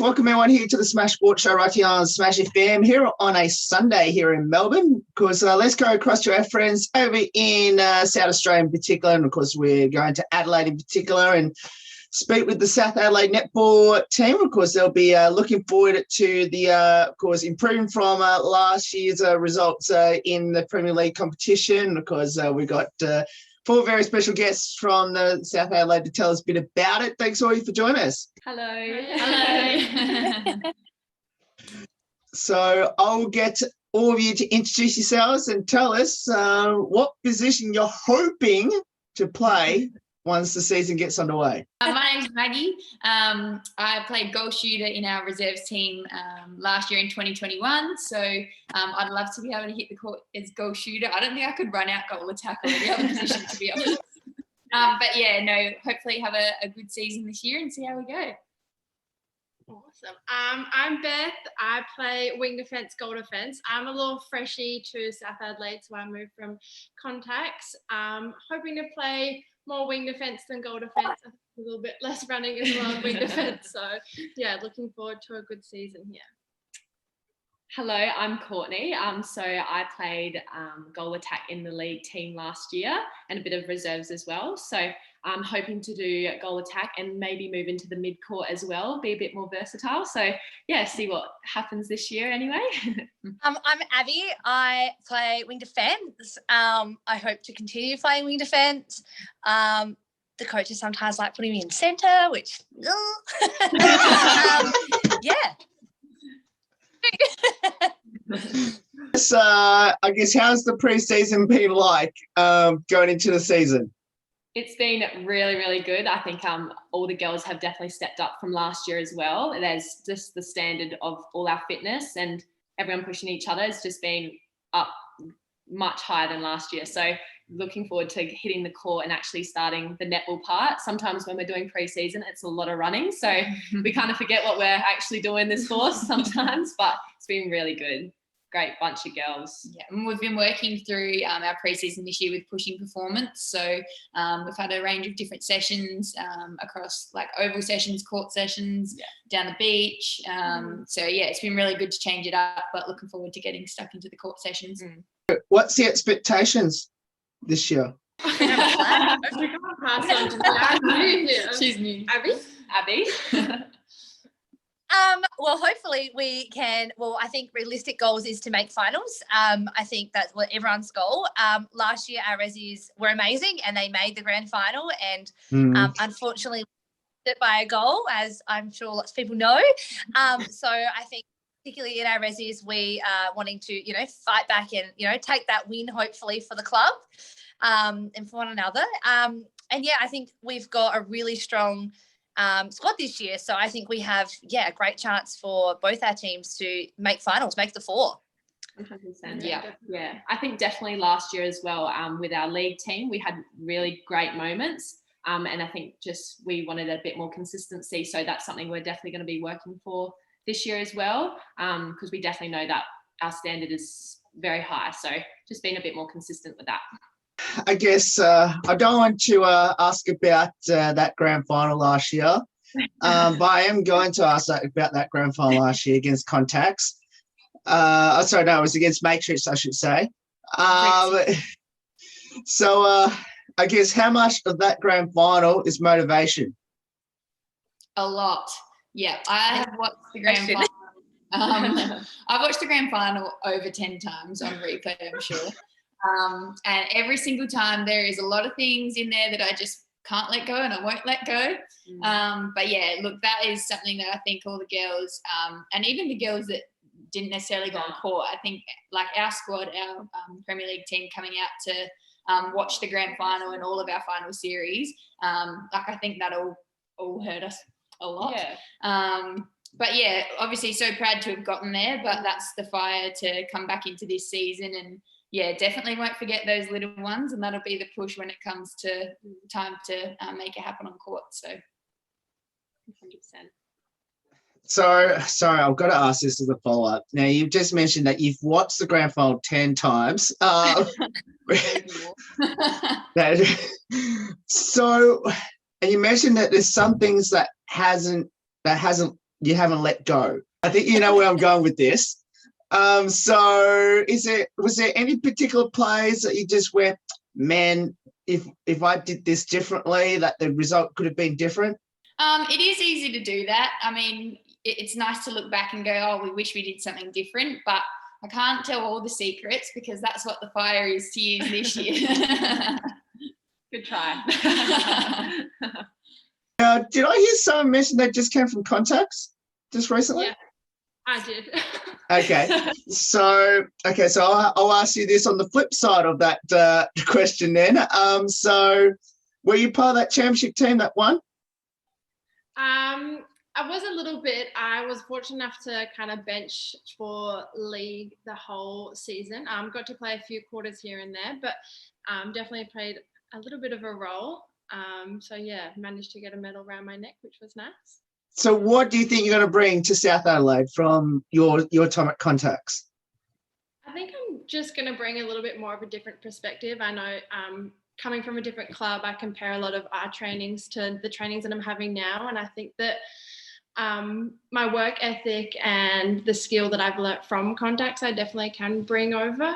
welcome everyone here to the Smash Sports Show right here on Smash FM here on a Sunday here in Melbourne. Of course, let's go across to our friends over in South Australia in particular, and of course we're going to Adelaide in particular and speak with the South Adelaide Netball team. Of course, they'll be looking forward to the, of course, improving from last year's results in the Premier League competition. Of course, we got four very special guests from the South Adelaide to tell us a bit about it. Thanks all for joining us. Hello. Hello. So I'll get all of you to introduce yourselves and tell us what position you're hoping to play once the season gets underway. My name's Maggie. I played goal shooter in our reserves team last year in 2021. So I'd love to be able to hit the court as goal shooter. I don't think I could run out goal attack or any other position, to be honest. But yeah, no, hopefully have a good season this year and see how we go. Awesome. I'm Beth. I play wing defence, goal defence. I'm a little freshy to South Adelaide, so I moved from contacts. Hoping to play more wing defence than goal defence. A little bit less running as well in wing defence. So yeah, looking forward to a good season here. Hello, I'm Courtney. So I played goal attack in the league team last year and a bit of reserves as well. So I'm hoping to do goal attack and maybe move into the mid court as well, be a bit more versatile. So yeah, see what happens this year anyway. I'm Abby. I play wing defence. I hope to continue playing wing defence. The coaches sometimes like putting me in centre, which yeah. So I guess how's the pre-season been like going into the season? It's been really, really good. I think all the girls have definitely stepped up from last year as well. There's just the standard of all our fitness and everyone pushing each other has just been up much higher than last year. So looking forward to hitting the court and actually starting the netball part. Sometimes when we're doing pre-season, it's a lot of running. So we kind of forget what we're actually doing this for sometimes, but it's been really good. Great bunch of girls. Yeah, and we've been working through our pre-season this year with pushing performance. So we've had a range of different sessions across like oval sessions, court sessions, down the beach. So yeah, it's been really good to change it up, but looking forward to getting stuck into the court sessions. What's the expectations this year? She's new. Abby. Well, hopefully we can. Well, I think realistic goals is to make finals. I think that's what everyone's goal. Last year our resis were amazing and they made the grand final, and unfortunately it by a goal, as I'm sure lots of people know. So I think particularly in our resis we are wanting to, fight back and, take that win hopefully for the club and for one another. And yeah, I think we've got a really strong squad this year. So I think we have, a great chance for both our teams to make finals, make the four. 100%. Yeah. I think definitely last year as well, with our league team, we had really great moments. And I think just we wanted a bit more consistency. So that's something we're definitely going to be working for this year as well, because we definitely know that our standard is very high. So just being a bit more consistent with that. I guess I don't want to ask about that grand final last year, but I am going to ask about that grand final last year against Contacts. Sorry, no, it was against Matrix, I should say. So I guess how much of that grand final is motivation? A lot. Yeah, I have watched the grand final. I've watched the grand final over 10 times on replay, I'm sure. And every single time there is a lot of things in there that I just can't let go and I won't let go. But yeah, look, that is something that I think all the girls, and even the girls that didn't necessarily go on court, I think like our squad, our Premier League team coming out to watch the grand final and all of our final series, like I think that'll all hurt us a lot. But yeah, obviously so proud to have gotten there, but that's the fire to come back into this season. And yeah, definitely won't forget those little ones, and that'll be the push when it comes to time to make it happen on court. So 100%. So, sorry, I've got to ask this as a follow-up. Now, you've just mentioned that you've watched the grand final 10 times. So, and you mentioned that there's some things that hasn't you haven't let go. I think you know where I'm going with this. So was there any particular plays that you just went, man, if I did this differently, that the result could have been different? It is easy to do that. I mean, it's nice to look back and go, oh, we wish we did something different, but I can't tell all the secrets because that's what the fire is to use this year. Good try. Did I hear someone mention that just came from contacts just recently? Yeah, I did. Okay, so I'll ask you this on the flip side of that question then. So were you part of that championship team that won? I was a little bit. I was fortunate enough to kind of bench for league the whole season. Got to play a few quarters here and there, but definitely played a little bit of a role. So yeah, managed to get a medal around my neck, which was nice. So what do you think you're going to bring to South Adelaide from your time at Contacts? I think I'm just going to bring a little bit more of a different perspective. I know coming from a different club, I compare a lot of our trainings to the trainings that I'm having now. And I think that my work ethic and the skill that I've learnt from Contacts, I definitely can bring over.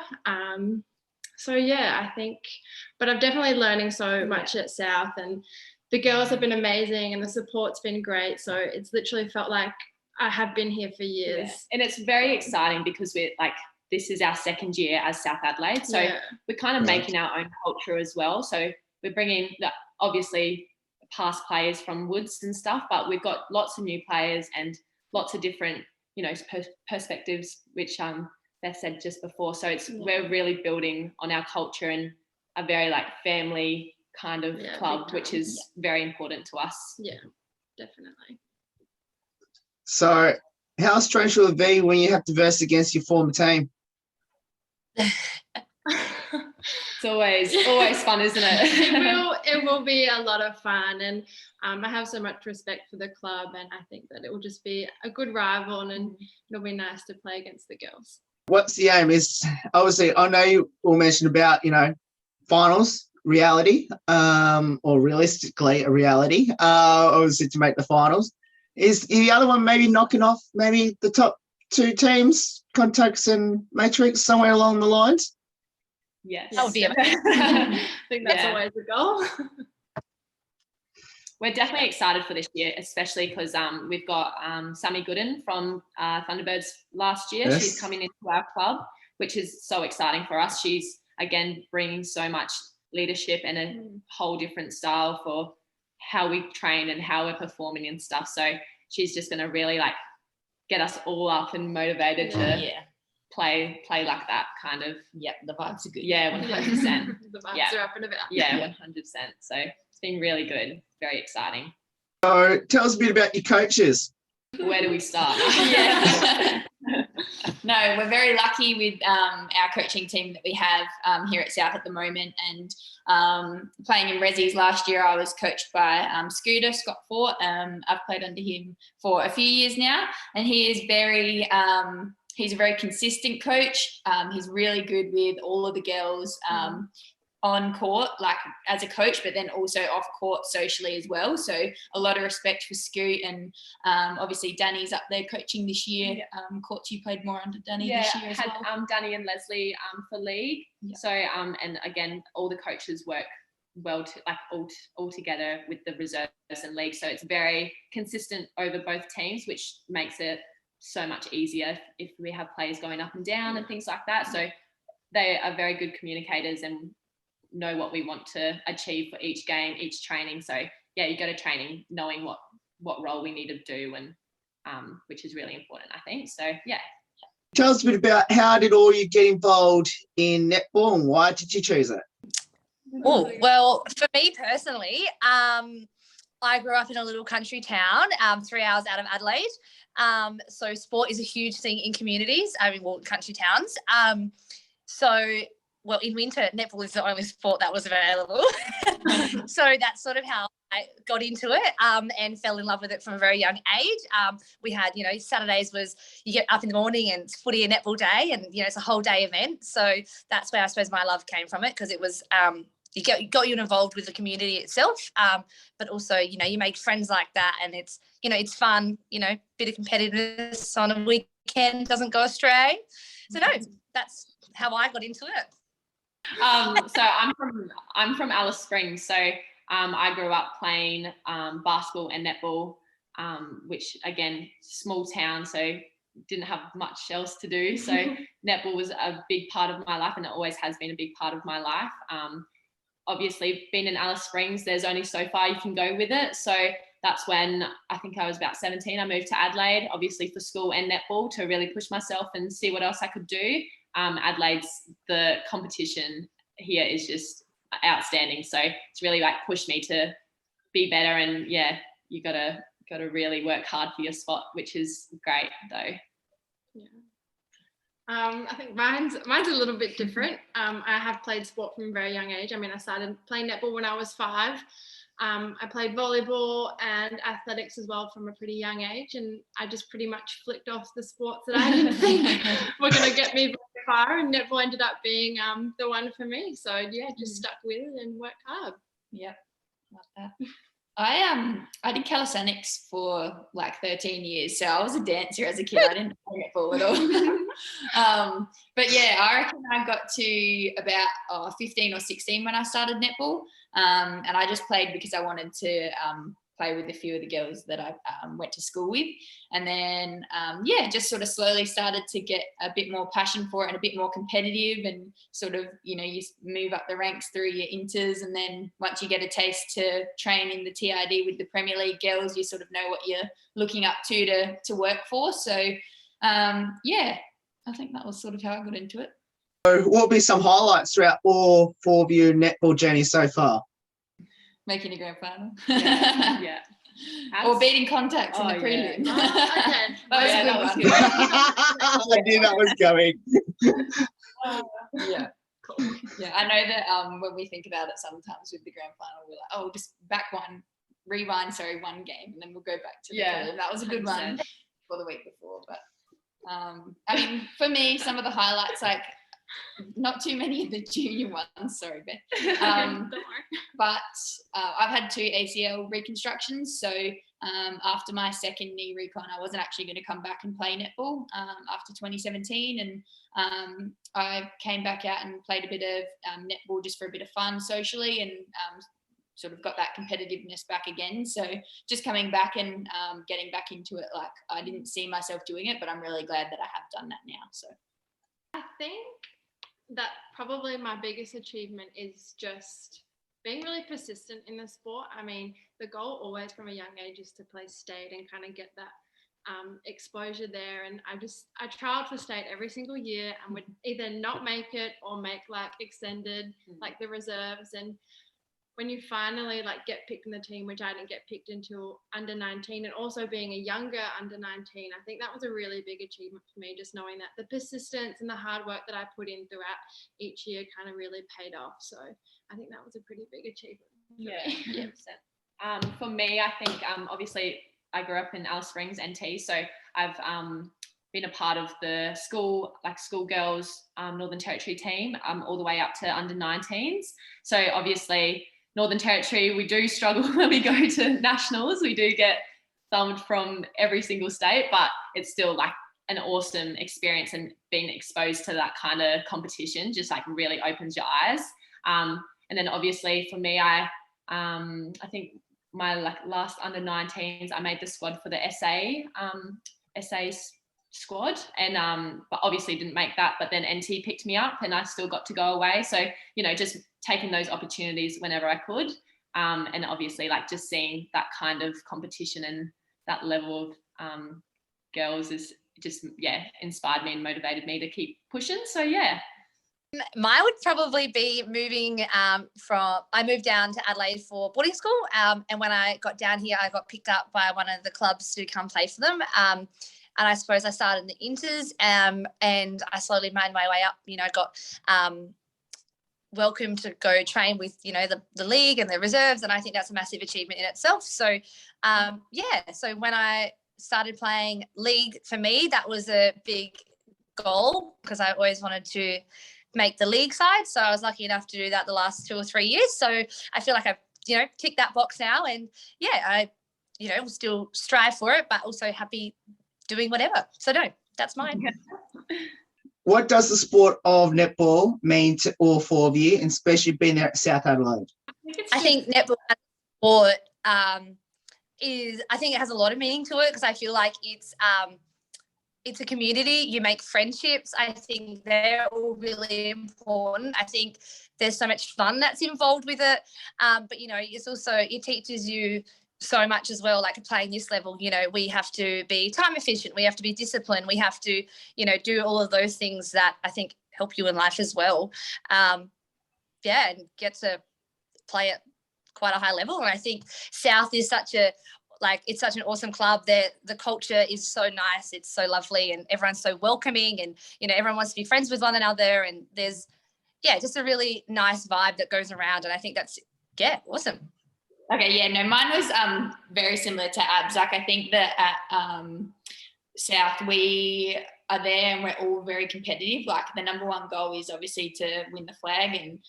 So yeah, I think, but I'm definitely learning so much at South, and the girls have been amazing and the support's been great. So it's literally felt like I have been here for years. Yeah. And it's very exciting because we're like, this is our second year as South Adelaide. So we're kind of making our own culture as well. So we're bringing obviously past players from Woods and stuff, but we've got lots of new players and lots of different, perspectives, which Beth said just before. So we're really building on our culture and a very like family kind of club, which is very important to us. Yeah, definitely. So how strange will it be when you have to verse against your former team? It's always fun, isn't it? It will be a lot of fun, and I have so much respect for the club, and I think that it will just be a good rival, and it'll be nice to play against the girls. What's the aim? Is obviously, I know you all mentioned about finals reality, or realistically a reality, obviously to make the finals. Is the other one maybe knocking off maybe the top two teams, Contacts and Matrix, somewhere along the lines? Yes. That would be amazing. I think that's always the goal. We're definitely excited for this year, especially because we've got Sammy Gooden from Thunderbirds last year. Yes. She's coming into our club, which is so exciting for us. She's, again, bringing so much leadership and a whole different style for how we train and how we're performing and stuff. So she's just going to really like get us all up and motivated to play like that kind of. Yep, the vibes are good. Yeah, 100%. The vibes are up and about. Yeah, 100%. So it's been really good, very exciting. So tell us a bit about your coaches. Where do we start? No, we're very lucky with our coaching team that we have here at South at the moment. And playing in Resis last year, I was coached by Scott Fort. I've played under him for a few years now, and he is he's a very consistent coach. He's really good with all of the girls on court, like as a coach, but then also off court socially as well. So a lot of respect for Scoot, and obviously Danny's up there coaching this year. Courts, you played more under Danny this year as well. Danny and Leslie for league. Yeah. So and again, all the coaches work well all together with the reserves and league. So it's very consistent over both teams, which makes it so much easier if we have players going up and down and things like that. So they are very good communicators and know what we want to achieve for each game, each training. So yeah, you go to training knowing what role we need to do, and which is really important, I think. So yeah. Tell us a bit about how did all you get involved in netball, and why did you choose it? Oh, well, for me personally, I grew up in a little country town, 3 hours out of Adelaide. So sport is a huge thing in communities, country towns. Well, in winter, netball is the only sport that was available. So that's sort of how I got into it and fell in love with it from a very young age. We had, Saturdays was you get up in the morning and it's footy and netball day, and, it's a whole day event. So that's where I suppose my love came from it, because it was got you involved with the community itself, but also, you know, you make friends like that, and it's, you know, it's fun, you know, bit of competitiveness on a weekend doesn't go astray. So no, that's how I got into it. So I'm from Alice Springs, so I grew up playing basketball and netball, which again, small town, so didn't have much else to do. So netball was a big part of my life, and it always has been a big part of my life. Obviously, being in Alice Springs, there's only so far you can go with it. So that's when I think I was about 17. I moved to Adelaide, obviously for school and netball, to really push myself and see what else I could do. Adelaide's, the competition here is just outstanding. So it's really like pushed me to be better. And yeah, you gotta really work hard for your spot, which is great though. Yeah. I think mine's a little bit different. I have played sport from a very young age. I mean, I started playing netball when I was 5. I played volleyball and athletics as well from a pretty young age, and I just pretty much flicked off the sports that I didn't think were going to get me very far, and netball ended up being the one for me. So yeah, just stuck with it and worked hard. Yeah, love that. I did calisthenics for like 13 years, so I was a dancer as a kid. I didn't play netball at all. But yeah, I reckon I got to about 15 or 16 when I started netball, and I just played because I wanted to play with a few of the girls that I went to school with, and then just sort of slowly started to get a bit more passion for it and a bit more competitive, and sort of, you know, you move up the ranks through your inters, and then once you get a taste to train in the TID with the Premier League girls, you sort of know what you're looking up to work for. So I think that was sort of how I got into it. So what will be some highlights throughout all 4 of your netball journey so far? Making a grand final. Yeah. Or beating Contacts in the prelim. Okay. That was good. I knew that was going. Yeah. Cool. Yeah, I know that when we think about it sometimes with the grand final, we're like, oh, just rewind one game, and then we'll go back to the prelim. That was a good 100%. one for the week before. But I mean, for me, some of the highlights, like, not too many of the junior ones, sorry, Beth. Don't worry. But I've had 2 ACL reconstructions. So after my second knee recon, I wasn't actually going to come back and play netball after 2017. And I came back out and played a bit of netball just for a bit of fun socially, and sort of got that competitiveness back again. So just coming back and getting back into it, like, I didn't see myself doing it, but I'm really glad that I have done that now. So I think that probably my biggest achievement is just being really persistent in the sport. I mean, the goal always from a young age is to play state and kind of get that exposure there. And I trialed for state every single year and would either not make it or make like extended, like the reserves. And when you finally like get picked in the team, which I didn't get picked until under 19, and also being a younger under 19, I think that was a really big achievement for me, just knowing that the persistence and the hard work that I put in throughout each year kind of really paid off. So I think that was a pretty big achievement. Yeah, 100%. For me, I think obviously I grew up in Alice Springs, NT, so I've been a part of the schoolgirls Northern Territory team all the way up to under 19s. So obviously Northern Territory, we do struggle when we go to nationals. We do get thumbed from every single state, but it's still like an awesome experience, and being exposed to that kind of competition just like really opens your eyes. And then obviously for me, I think my last under 19s, I made the squad for the SA squad, and but obviously didn't make that, but then NT picked me up and I still got to go away. So, you know, just taking those opportunities whenever I could, and obviously like just seeing that kind of competition and that level of girls is just inspired me and motivated me to keep pushing. So yeah. Mine would probably be moving I moved down to Adelaide for boarding school, and when I got down here, I got picked up by one of the clubs to come play for them. And I suppose I started in the inters, and I slowly made my way up, you know, got welcome to go train with, you know, the league and the reserves, and I think that's a massive achievement in itself. So so when I started playing league, for me that was a big goal, because I always wanted to make the league side. So I was lucky enough to do that the last 2 or 3 years. So I feel like I've, ticked that box now. And yeah, I, will still strive for it, but also happy doing whatever. So no, that's mine. What does the sport of netball mean to all four of you, and especially being there at South Adelaide? I think netball as a sport I think it has a lot of meaning to it, because I feel like it's a community. You make friendships. I think they're all really important. I think there's so much fun that's involved with it. But, it's also, it teaches you so much as well, like playing this level, we have to be time efficient. We have to be disciplined. We have to, do all of those things that I think help you in life as well. And get to play at quite a high level. And I think South is it's such an awesome club. The culture is so nice. It's so lovely, and everyone's so welcoming, and, everyone wants to be friends with one another. And there's, just a really nice vibe that goes around. And I think that's, awesome. Okay, yeah, no, mine was very similar to Abs. Like, I think that at South, we are there and we're all very competitive. Like, the number one goal is obviously to win the flag, and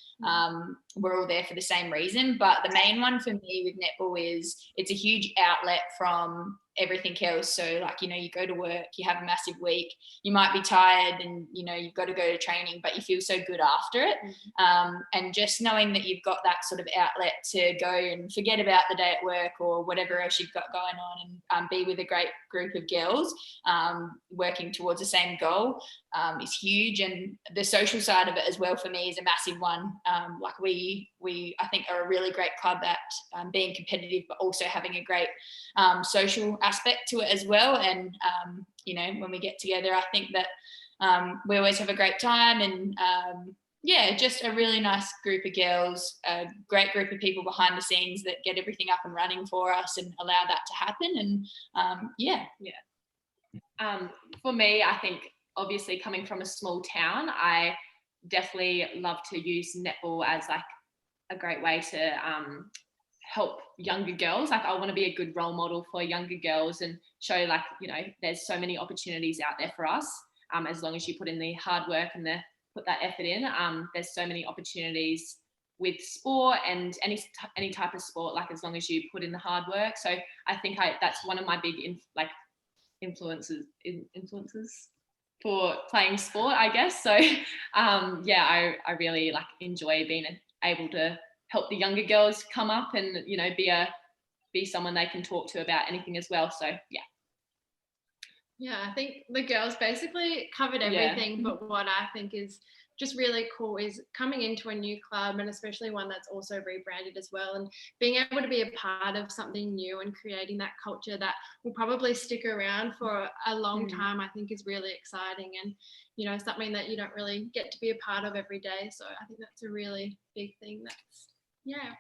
we're all there for the same reason. But the main one for me with netball is it's a huge outlet from everything else. So, like, you go to work, you have a massive week, you might be tired, and, you've got to go to training, but you feel so good after it. And just knowing that you've got that sort of outlet to go and forget about the day at work or whatever else you've got going on, and be with a great group of girls working towards the same goal is huge. And the social side of it as well for me is a massive one. Like, we I think are a really great club at being competitive, but also having a great social aspect to it as well. And when we get together, I think that we always have a great time, and just a really nice group of girls, a great group of people behind the scenes that get everything up and running for us and allow that to happen. And for me, I think obviously coming from a small town, I definitely love to use netball as like a great way to help younger girls. Like, I want to be a good role model for younger girls and show, like, there's so many opportunities out there for us, as long as you put in the hard work and put that effort in. There's so many opportunities with sport and any type of sport, like, as long as you put in the hard work. So I think that's one of my big influences for playing sport, I guess. So I really enjoy being able to help the younger girls come up and be someone they can talk to about anything as well. So I think the girls basically covered everything. But what I think is just really cool is coming into a new club, and especially one that's also rebranded as well, and being able to be a part of something new and creating that culture that will probably stick around for a long time, I think is really exciting, and something that you don't really get to be a part of every day. So I think that's a really big thing that's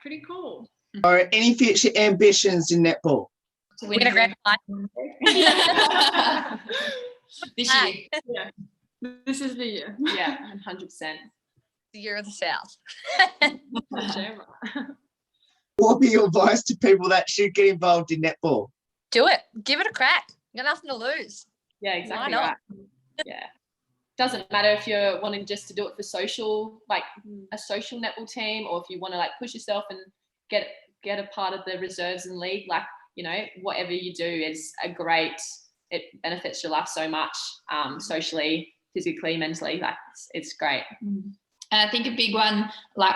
pretty cool. Or any future ambitions in netball? To win a grand final. This year. Yeah. This is the year. 100%. The year of the South. What would be your advice to people that should get involved in netball? Do it. Give it a crack. You got nothing to lose. Yeah, exactly. Why not? Right. Yeah. Doesn't matter if you're wanting just to do it for social, like a social netball team, or if you want to push yourself and get a part of the reserves and league, whatever you do is it benefits your life so much, socially, physically, mentally. It's great. And I think a big one,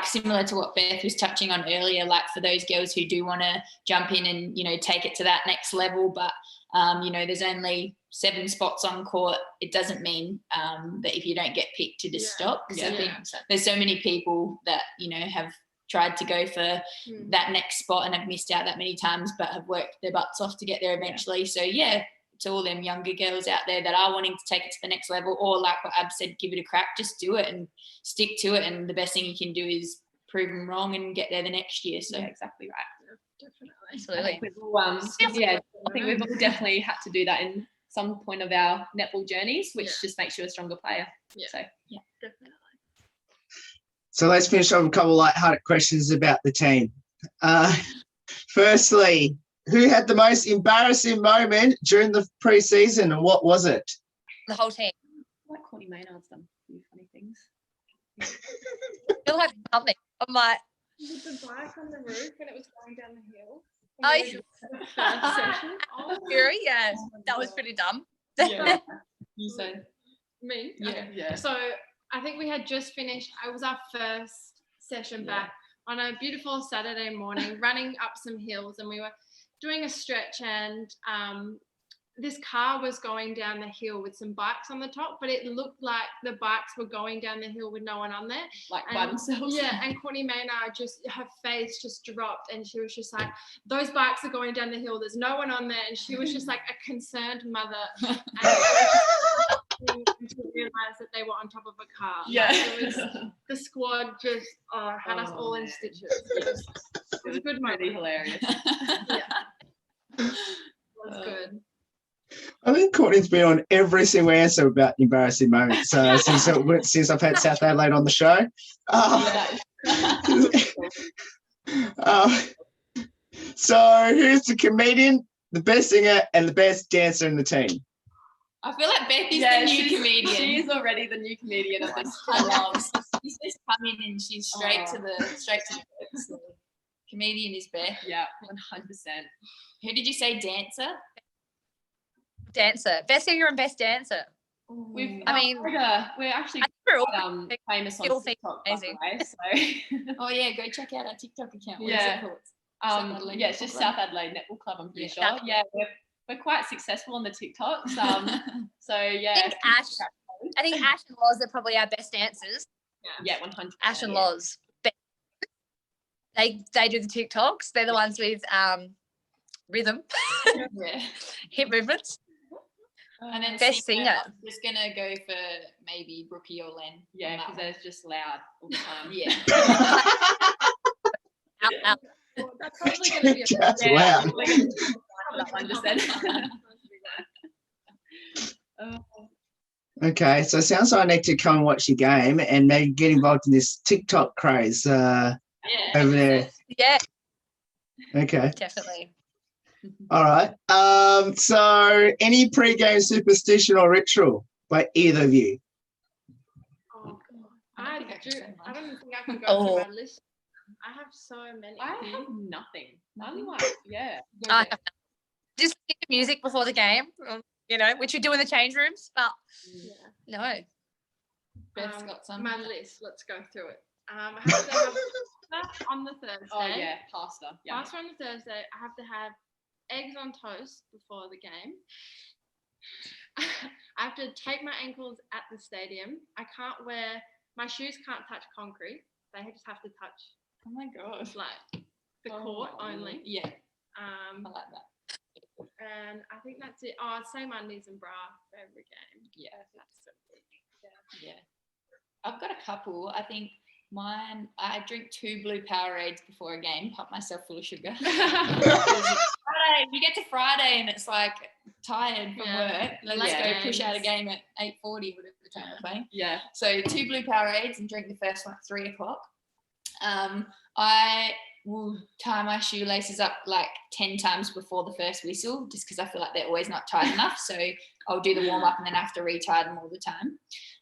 similar to what Beth was touching on earlier, for those girls who do want to jump in and, take it to that next level, but, there's only 7 spots on court. It doesn't mean that if you don't get picked to just stop. Because I think there's so many people that, have tried to go for that next spot and have missed out that many times, but have worked their butts off to get there eventually. So, to all them younger girls out there that are wanting to take it to the next level, or like what Ab said, give it a crack, just do it and stick to it. And the best thing you can do is prove them wrong and get there the next year. So exactly right. Definitely. Absolutely. I think we've all definitely had to do that in some point of our netball journeys, which just makes you a stronger player. So definitely. So let's finish off with a couple of light-hearted questions about the team. Firstly, who had the most embarrassing moment during the pre-season, and what was it? The whole team. Like Courtney Maynard's done a few funny things. feel like something. I'm like, With the bike on the roof when it was going down the hill. oh, We were doing the first session. Oh, Fury, yeah, my that was God. pretty dumb. Yeah. You said. Me? Yeah. Okay. Yeah. So I think we had just finished. It was our first session back on a beautiful Saturday morning, running up some hills, and we were doing a stretch, and this car was going down the hill with some bikes on the top, but it looked like the bikes were going down the hill with no one on there. Like by themselves. Yeah, and Courtney Maynard her face just dropped, and she was just like, those bikes are going down the hill, there's no one on there, and she was just like a concerned mother. And until we realised that they were on top of a car. Yeah. Like, it was, the squad just had us all in stitches. It was a good Pretty moment. hilarious. Yeah. It was good. I think Courtney's been on every single answer about embarrassing moments since I've had South Adelaide on the show. So who's the comedian, the best singer, and the best dancer in the team? I feel like Beth is the new comedian. She is already the new comedian of this. I love. She's just coming and she's straight to the jokes. So, comedian is Beth. Yeah, 100%. Who did you say dancer? Dancer, best singer and best dancer. We're actually We're all famous on You'll TikTok, think by the way. So Oh yeah, go check out our TikTok account. What is Yeah. it called? yeah, it's just South Adelaide Netball Club, I'm pretty Yeah. sure. Yeah, we're quite successful on the TikToks. So yeah. I think Ash and Loz are probably our best dancers. Yeah, 100%. Ash and Loz. They do the TikToks. They're the ones with rhythm, Yeah. hip movements. And then Best singer. I'm just gonna go for maybe Brookie or Len. Yeah, because they're just loud all the time. Yeah. Out. Well, that's probably going to be a That's Yeah, loud. we're gonna that one just then. Okay, so it sounds like I need to come and watch your game and maybe get involved in this TikTok craze over there. Yeah, Okay, definitely. all right. So any pre-game superstition or ritual by either of you? Oh, God. I I don't think I can say don't even think I can go Oh. through my list. I have so many. I have nothing. I'm like, yeah. I have just listen to music before the game, which we do in the change rooms, but Yeah. no. Beth's got some. My list. Let's go through it. I have to have pasta on the Thursday. Oh yeah, pasta. Yeah. Pasta on the Thursday. I have to have eggs on toast before the game. I have to tape my ankles at the stadium. My shoes can't touch concrete. They just have to touch Oh my gosh. like the Oh court my only. Yeah, I Um, like that. and I think that's it. Oh, same undies and bra for every game. Yeah. That's so good. Yeah. I've got a couple. I think mine, I drink 2 blue Powerades before a game, pump myself full of sugar. Friday, you get to Friday and it's like tired from work. Let's go push out a game at 8:40, whatever the time we're playing. Yeah. So 2 blue Powerades and drink the first one at 3 o'clock. I will tie my shoelaces up like 10 times before the first whistle, just because I feel like they're always not tight enough. So I'll do the warm up and then I have to retie them all the time.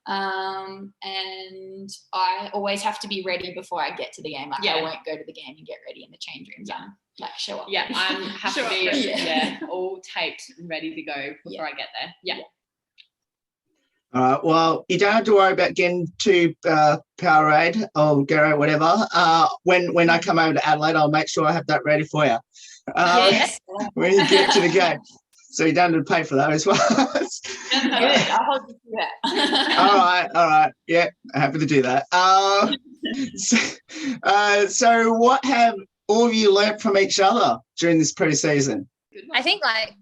And I always have to be ready before I get to the game. Like I won't go to the game and get ready in the change rooms. I'm like show up. Yeah, I have to be Yeah. all taped and ready to go before I get there. Yeah. All right. Well, you don't have to worry about getting to Powerade or Garrow, whatever. When I come over to Adelaide, I'll make sure I have that ready for you Yes. when you get to the game. So you don't have to pay for that as well. Good. I'll hold you to that. All right. Yeah, happy to do that. So what have all of you learnt from each other during this pre-season? I think like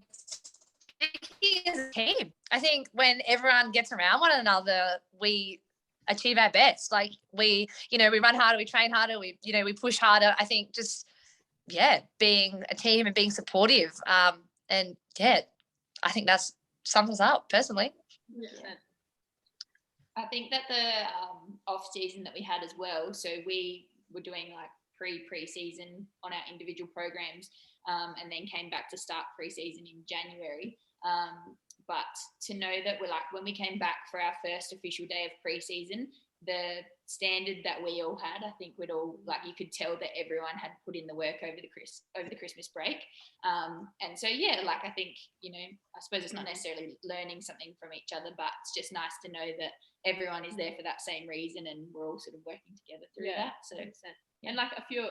speaking as a team. I think when everyone gets around one another, we achieve our best. Like we run harder, we train harder, we push harder. I think just being a team and being supportive. And I think that's sums us up personally. Yeah. I think that the off season that we had as well, so we were doing like pre-season on our individual programs, and then came back to start pre-season in January. But to know that we're like, when we came back for our first official day of pre-season, the standard that we all had. I think we'd all, like, you could tell that everyone had put in the work over the Christmas break. And so, yeah, like, I think, you know, I suppose it's not necessarily learning something from each other, but it's just nice to know that everyone is there for that same reason and we're all sort of working together through that. So, yeah. And like a few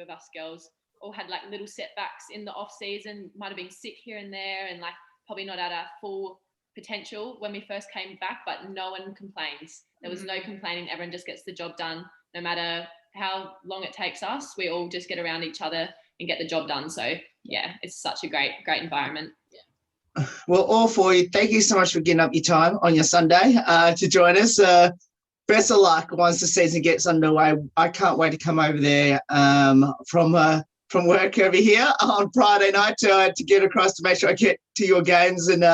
of us girls all had like little setbacks in the off season, might have been sick here and there, and like probably not at our full potential when we first came back, but no one complains. There was no complaining. Everyone just gets the job done, no matter how long it takes us. We all just get around each other and get the job done. So yeah, it's such a great environment. Well, all for you. Thank you so much for getting up your time on your Sunday to join us. Best of luck once the season gets underway. I can't wait to come over there from work over here on Friday night to get across to make sure I get to your games, and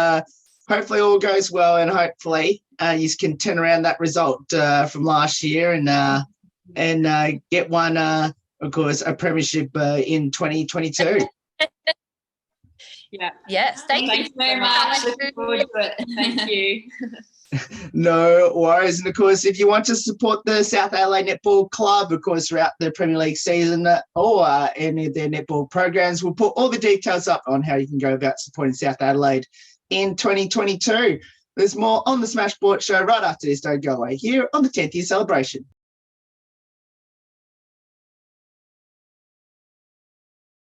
hopefully all goes well, and hopefully you can turn around that result from last year and get one, of course, a premiership in 2022. Yeah. Yes. Thank you very much. Looking forward to it. Thank you. No worries. And of course, if you want to support the South Adelaide Netball Club, of course, throughout the Premier League season or any of their netball programs, we'll put all the details up on how you can go about supporting South Adelaide in 2022. There's more on the Smash Sport show right after this. Don't go away here on the 10th year celebration.